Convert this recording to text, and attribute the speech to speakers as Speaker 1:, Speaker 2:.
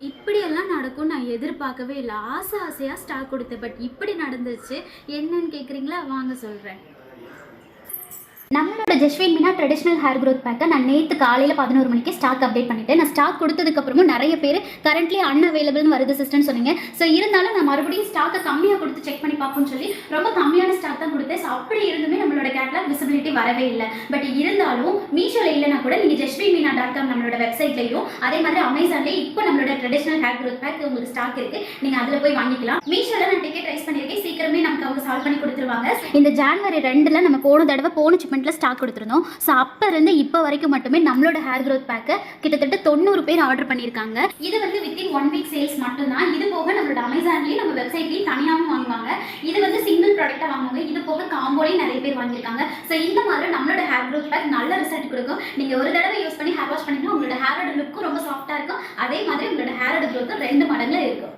Speaker 1: இப்படியெல்லாம் நடக்கும் நான் எதிர்பார்க்கவே இல்ல. ஆசையா ஸ்டாக் குடுத்தேன். பட் இப்படி நடந்துருச்சு. என்னன்னு கேட்குறீங்களா? வாங்க சொல்றேன். நம்மளோட Jaswin Meena traditional hair growth பேக்கை நான் நேற்று காலையில் 11 மணிக்கு ஸ்டாக் அப்டேட் பண்ணிட்டேன். நான் ஸ்டாக் கொடுத்ததுக்கப்புறமும் நிறைய பேர் கரண்ட்லி அன்அவைலபிள்னு வருது சிஸ்டர்னு சொன்னீங்க. ஸோ இருந்தாலும் நான் மறுபடியும் ஸ்டாக்கை கம்மியாக கொடுத்து செக் பண்ணி பார்ப்போம்னு சொல்லி ரொம்ப கம்மியான ஸ்டாக் தான் கொடுத்தேன். ஸோ அப்படி இருந்துமே நம்மளோட கேட்லாக் விசிபிலிட்டி வரவே இல்லை. பட் இருந்தாலும் மீஷோவில் இல்லைனா கூட நீங்கள் JashvinMeena.com நம்மளோட வெப்சைட்லையும் அதே மாதிரி அமேசான்லேயும் இப்போ நம்மளோட ட்ரெடிஷ்னல் ஹேர் க்ரோத் பேக் உங்களுக்கு ஸ்டாக் இருக்குது. நீங்கள் அதில் போய் வாங்கிக்கலாம். மீஷோவில் நான் டிக்கெட் ரைஸ் பண்ணியிருக்கேன். சீக்கிரமே நமக்கு அவங்க சால்வ் பண்ணி கொடுத்துருவாங்க. இந்த ஜான்வரி 2 நம்ம போன தடவை சிப்மெண்ட் ஸ்டாக் கொடுத்துருந்தோம். ஸோ அப்போ இருந்து இப்போ வரைக்கும் மட்டுமே நம்மளோட ஹேர் க்ரோத் பேக்கை கிட்டத்தட்ட 90 பேர் ஆர்டர் பண்ணியிருக்காங்க. இது வந்து வித்தின் 1 வீக் சேல்ஸ் மட்டும்தான். இது போக நம்மளோட அமேசான்லேயும் நம்ம வெப்சைட்லேயும் தனியாகவும் வாங்குவாங்க. இது வந்து சிங்கிள் ப்ராடக்டாக வாங்குவாங்க. இது போக காம்போலையும் நிறைய பேர் வாங்கியிருக்காங்க. ஸோ இந்த மாதிரி நம்மளோட ஹேர் க்ரோத் பேக் நல்ல ரிசல்ட் கொடுக்கும். நீங்கள் ஒரு தடவை யூஸ் பண்ணி ஹேர் வாஷ் பண்ணிங்கன்னா உங்களோட ஹேரோட லுக்கும் ரொம்ப சாஃப்டாக இருக்கும். அதே மாதிரி உங்களோட ஹேரோட க்ரோத்தும் 2 மடங்கு இருக்கும்.